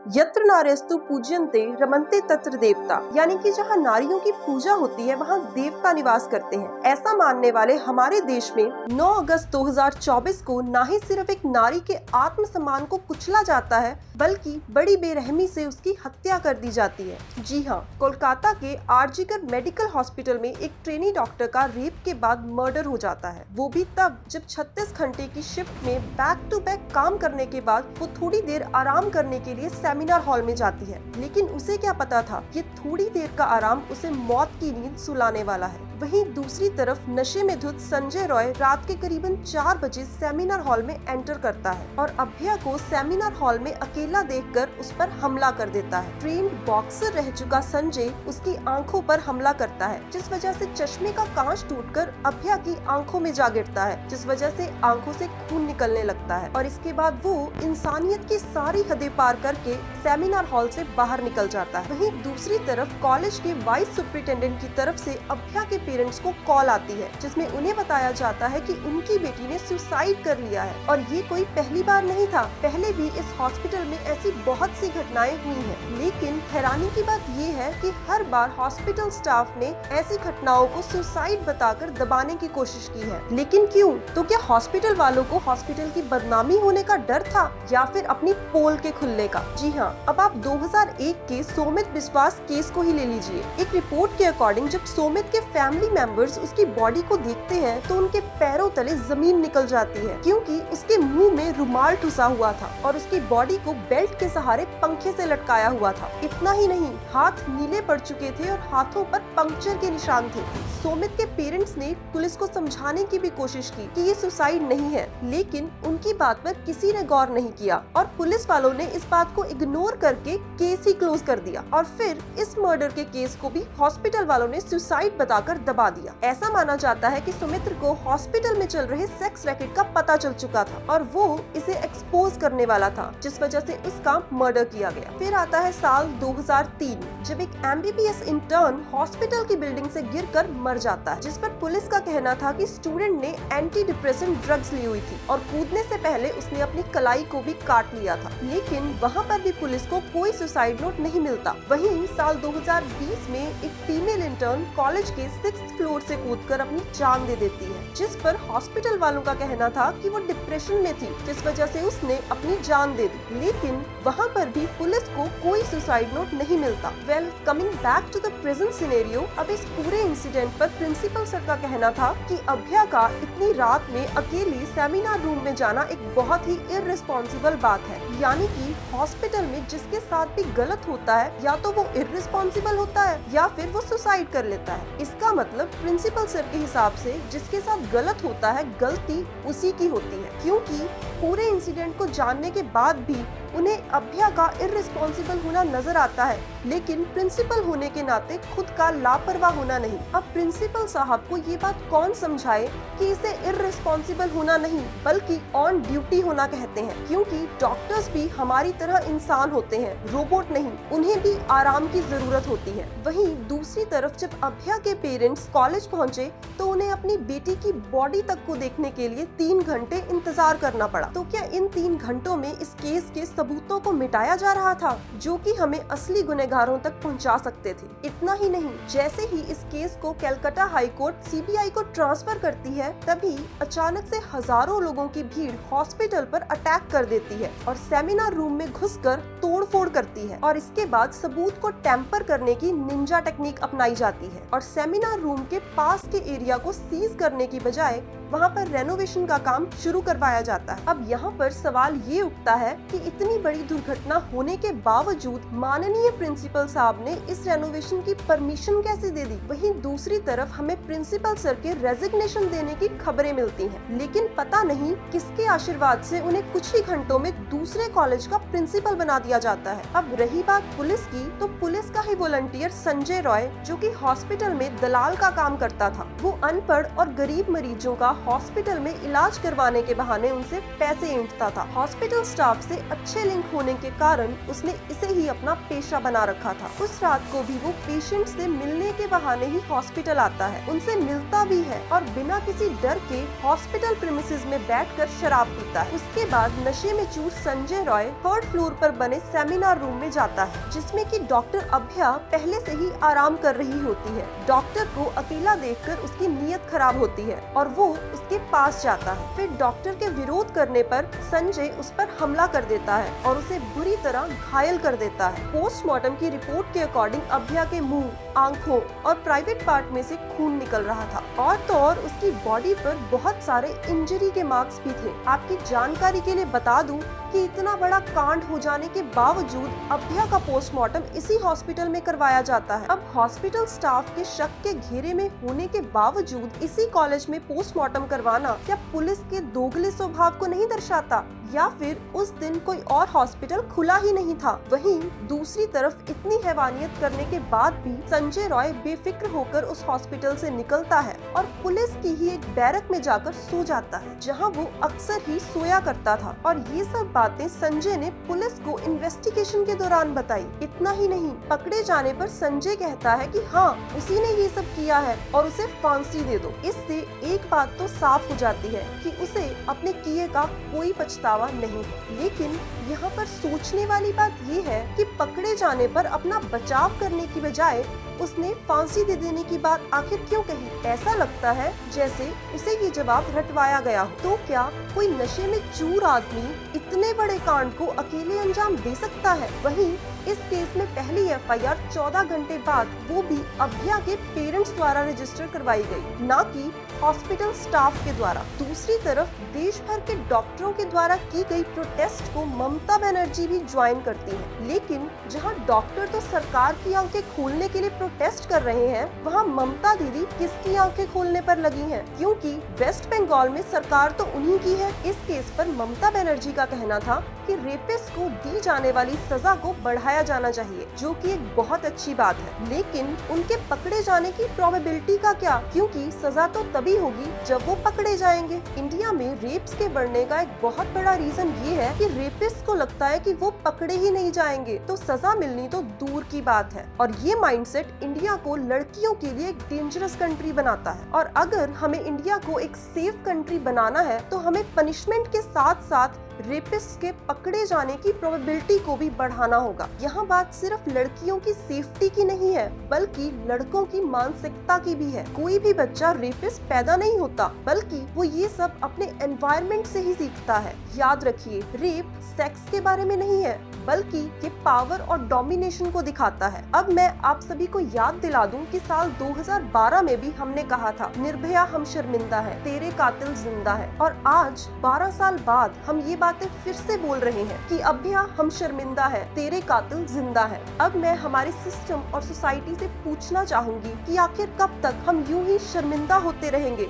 यत्र नार्यस्तु पूज्यन्ते रमन्ते तत्र देवता, यानी कि जहाँ नारियों की पूजा होती है वहाँ देवता निवास करते हैं। ऐसा मानने वाले हमारे देश में 9 अगस्त 2024 को न ही सिर्फ एक नारी के आत्मसम्मान को कुचला जाता है, बल्कि बड़ी बेरहमी से उसकी हत्या कर दी जाती है। जी हाँ, कोलकाता के आरजीकर मेडिकल हॉस्पिटल में एक ट्रेनी डॉक्टर का रेप के बाद मर्डर हो जाता है, वो भी तब जब 36 घंटे की शिफ्ट में बैक टू बैक काम करने के बाद वो थोड़ी देर आराम करने के लिए सेमिनार हॉल में जाती है। लेकिन उसे क्या पता था कि थोड़ी देर का आराम उसे मौत की नींद सुलाने वाला है। वहीं दूसरी तरफ नशे में धुत संजय रॉय रात के करीबन 4 बजे सेमिनार हॉल में एंटर करता है और अभ्या को सेमिनार हॉल में अकेला देखकर उस पर हमला कर देता है। ट्रेन्ड बॉक्सर रह चुका संजय उसकी आंखों पर हमला करता है, जिस वजह से चश्मे का कांच टूटकर अभ्या की आंखों में जा गिरता है, जिस वजह से आंखों से खून निकलने लगता है। और इसके बाद वो इंसानियत की सारी हदें पार करके सेमिनार हॉल से बाहर निकल जाता है। वहीं दूसरी तरफ कॉलेज के वाइस सुपरिटेंडेंट की तरफ से अभ्या के पेरेंट्स को कॉल आती है, जिसमें उन्हें बताया जाता है कि उनकी बेटी ने सुसाइड कर लिया है। और ये कोई पहली बार नहीं था, पहले भी इस हॉस्पिटल में ऐसी बहुत सी घटनाएं हुई हैं। लेकिन हैरानी की बात ये है कि हर बार हॉस्पिटल स्टाफ ने ऐसी घटनाओं को सुसाइड बताकर दबाने की कोशिश की है। लेकिन क्यों? तो क्या हॉस्पिटल वालों को हॉस्पिटल की बदनामी होने का डर था या फिर अपनी पोल के खुलने का? जी हाँ, अब आप 2001 के सोमित विश्वास केस को ही ले लीजिए। एक रिपोर्ट के अकॉर्डिंग जब सोमित के फैमिली मेंबर्स उसकी बॉडी को देखते हैं तो उनके पैरों तले जमीन निकल जाती है, क्योंकि उसके मुंह में रुमाल ठुसा हुआ था और उसकी बॉडी को बेल्ट के सहारे पंखे से लटकाया हुआ था। इतना ही नहीं, हाथ नीले पड़ चुके थे और हाथों पर पंक्चर के निशान थे। सोमित के पेरेंट्स ने पुलिस को समझाने की भी कोशिश की कि ये सुसाइड नहीं है, लेकिन उनकी बात पर किसी ने गौर नहीं किया और पुलिस वालों ने इस बात को इग्नोर करके केस ही क्लोज कर दिया। और फिर इस मर्डर के केस को भी हॉस्पिटल वालों ने सुसाइड बताकर दबा दिया। ऐसा माना जाता है कि सुमित्र को हॉस्पिटल में चल रहे सेक्स रैकेट का पता चल चुका था और वो इसे एक्सपोज करने वाला था, जिस वजह से उसका मर्डर किया गया। फिर आता है साल 2003, जब एक MBBS इंटर्न हॉस्पिटल की बिल्डिंग से गिरकर मर जाता है, जिस पर पुलिस का कहना था कि स्टूडेंट ने एंटी डिप्रेसेंट ड्रग्स ली हुई थी और कूदने से पहले उसने अपनी कलाई को भी काट लिया था। लेकिन वहाँ पर भी पुलिस को कोई सुसाइड नोट नहीं मिलता। वहीं साल 2020 में एक फीमेल इंटर्न कॉलेज के 6th फ्लोर से कूदकर अपनी जान दे देती है, जिस पर हॉस्पिटल वालों का कहना था कि वो डिप्रेशन में थी, जिस वजह से उसने अपनी जान दे दी। लेकिन वहाँ पर भी पुलिस को कोई सुसाइड नोट नहीं मिलता। Well, coming back to the present scenario, अब इस पूरे इंसिडेंट पर प्रिंसिपल सर का कहना था कि अभ्या का इतनी रात में अकेले सेमिनार रूम में जाना एक बहुत ही इररिस्पॉन्सिबल बात है। यानी कि हॉस्पिटल में जिसके साथ भी गलत होता है, या तो वो इररिस्पॉन्सिबल होता है या फिर वो सुसाइड कर लेता है। इसका मतलब प्रिंसिपल सर के हिसाब से जिसके साथ गलत होता है, गलती उसी की होती है, क्योंकि पूरे इंसिडेंट को जानने के बाद भी उन्हें अभ्या का इररिस्पॉन्सिबल होना नजर आता है, लेकिन प्रिंसिपल होने के नाते खुद का लापरवाह होना नहीं। अब प्रिंसिपल साहब को ये बात कौन समझाए कि इसे इररिस्पॉन्सिबल होना नहीं बल्कि ऑन ड्यूटी होना कहते हैं, क्योंकि डॉक्टर्स भी हमारी तरह इंसान होते हैं, रोबोट नहीं। उन्हें भी आराम की जरूरत होती है। वहीं दूसरी तरफ जब अभ्या के पेरेंट्स कॉलेज पहुंचे तो उन्हें अपनी बेटी की बॉडी तक को देखने के लिए 3 घंटे इंतजार करना पड़ा। तो क्या इन 3 घंटों में इस केस के सबूतों को मिटाया जा रहा था, जो कि हमें असली गुनहगारों तक पहुंचा सकते थे? इतना ही नहीं, जैसे ही इस केस को कलकत्ता हाई कोर्ट CBI को ट्रांसफर करती है, तभी अचानक से हजारों लोगों की भीड़ हॉस्पिटल पर अटैक कर देती है और सेमिनार रूम में घुसकर तोड़फोड़ करती है। और इसके बाद सबूत को टेम्पर करने की निंजा टेक्निक अपनाई जाती है और सेमिनार रूम के पास के एरिया को सीज करने की बजाय वहाँ पर रेनोवेशन का काम शुरू करवाया जाता है। अब यहाँ पर सवाल ये उठता है कि इतनी बड़ी दुर्घटना होने के बावजूद माननीय प्रिंसिपल साहब ने इस रेनोवेशन की परमिशन कैसे दे दी? वहीं दूसरी तरफ हमें प्रिंसिपल सर के रेजिग्नेशन देने की खबरें मिलती हैं, लेकिन पता नहीं किसके आशीर्वाद से उन्हें कुछ ही घंटों में दूसरे कॉलेज का प्रिंसिपल बना दिया जाता है। अब रही बात पुलिस की, तो पुलिस का ही वॉलंटियर संजय रॉय, जो कि हॉस्पिटल में दलाल का काम करता था, वो अनपढ़ और गरीब मरीजों का हॉस्पिटल में इलाज करवाने के बहाने उनसे पैसे ऐंठता था। हॉस्पिटल स्टाफ से अच्छे लिंक होने के कारण उसने इसे ही अपना पेशा बना रखा था। उस रात को भी वो पेशेंट से मिलने के बहाने ही हॉस्पिटल आता है, उनसे मिलता भी है और बिना किसी डर के हॉस्पिटल प्रीमिसेस में बैठकर शराब पीता है। उसके बाद नशे में चूर संजय रॉय 3rd फ्लोर पर बने सेमिनार रूम में जाता है, जिसमें कि डॉक्टर अभ्या पहले से ही आराम कर रही होती है। डॉक्टर को अकेला देखकर उसकी नीयत खराब होती है और वो उसके पास जाता है। फिर डॉक्टर के विरोध करने पर संजय उस पर हमला कर देता है और उसे बुरी तरह घायल कर देता है। पोस्टमार्टम की रिपोर्ट के अकॉर्डिंग अभ्या के मुंह, आंखों और प्राइवेट पार्ट में से खून निकल रहा था और तो और उसकी बॉडी पर बहुत सारे इंजरी के मार्क्स भी थे। आपकी जानकारी के लिए बता दूं कि इतना बड़ा कांड हो जाने के बावजूद अभ्या का पोस्टमार्टम इसी हॉस्पिटल में करवाया जाता है। अब हॉस्पिटल स्टाफ के शक के घेरे में होने के बावजूद इसी कॉलेज में पोस्टमार्टम करवाना क्या पुलिस के दोगले स्वभाव को नहीं दर्शाता, या फिर उस दिन कोई और हॉस्पिटल खुला ही नहीं था? वहीं दूसरी तरफ इतनी हैवानियत करने के बाद भी संजय रॉय बेफिक्र होकर उस हॉस्पिटल से निकलता है और पुलिस की ही एक बैरक में जाकर सो जाता है, जहां वो अक्सर ही सोया करता था। और ये सब बातें संजय ने पुलिस को इन्वेस्टिगेशन के दौरान बताई। इतना ही नहीं, पकड़े जाने पर संजय कहता है कि हाँ, उसी ने ये सब किया है और उसे फांसी दे दो। इससे एक बात तो साफ हो जाती है कि उसे अपने किए का कोई पछतावा नहीं है। लेकिन यहाँ पर सोचने वाली बात ये है कि पकड़े जाने पर अपना बचाव करने की बजाय उसने फांसी दे देने की बात आखिर क्यों कही? ऐसा लगता है जैसे उसे ये जवाब रटवाया गया हो। तो क्या कोई नशे में चूर आदमी इतने बड़े कांड को अकेले अंजाम दे सकता है? वहीं इस केस में पहली एफआईआर 14 घंटे बाद वो भी अभ्या के पेरेंट्स द्वारा रजिस्टर करवाई गई, न कि हॉस्पिटल स्टाफ के द्वारा। दूसरी तरफ देश भर के डॉक्टरों के द्वारा की गई प्रोटेस्ट को ममता बनर्जी भी ज्वाइन करती है। लेकिन जहां डॉक्टर तो सरकार की आंखें खोलने के लिए प्रोटेस्ट कर रहे हैं, वहां ममता दीदी किसकी आंखें खोलने पर लगी हैं? क्योंकि वेस्ट बंगाल में सरकार तो उन्हीं की है। इस केस पर ममता बनर्जी का कहना था कि रेपिस्ट को दी जाने वाली सजा को बढ़ाया जाना चाहिए, जो कि एक बहुत अच्छी बात है। लेकिन उनके पकड़े जाने की प्रोबेबिलिटी का क्या? क्योंकि सजा तो तभी होगी जब वो पकड़े जाएंगे। इंडिया में रेप्स के बढ़ने का एक बहुत बड़ा रीजन ये है कि रेपिस्ट को लगता है कि वो पकड़े ही नहीं जाएंगे तो सजा मिलनी तो दूर की बात है। और ये माइंडसेट इंडिया को लड़कियों के लिए एक डेंजरस कंट्री बनाता है। और अगर हमें इंडिया को एक सेफ कंट्री बनाना है तो हमें पनिशमेंट के साथ साथ रेपिस्ट के पकड़े जाने की प्रोबेबिलिटी को भी बढ़ाना होगा। यहाँ बात सिर्फ लड़कियों की सेफ्टी की नहीं है, बल्कि लड़कों की मानसिकता की भी है। कोई भी बच्चा रेपिस्ट पैदा नहीं होता, बल्कि वो ये सब अपने एनवायरनमेंट से ही सीखता है। याद रखिए, रेप सेक्स के बारे में नहीं है, बल्कि ये पावर और डोमिनेशन को दिखाता है। अब मैं आप सभी को याद दिला दूं कि साल 2012 में भी हमने कहा था, निर्भया हम शर्मिंदा है, तेरे कातिल जिंदा है। और आज 12 साल बाद हम ये बातें फिर से बोल रहे हैं कि अभ्या हम शर्मिंदा है, तेरे कातिल जिंदा है। अब मैं हमारे सिस्टम और सोसाइटी से पूछना चाहूंगी कि आखिर कब तक हम यूं ही शर्मिंदा होते रहेंगे?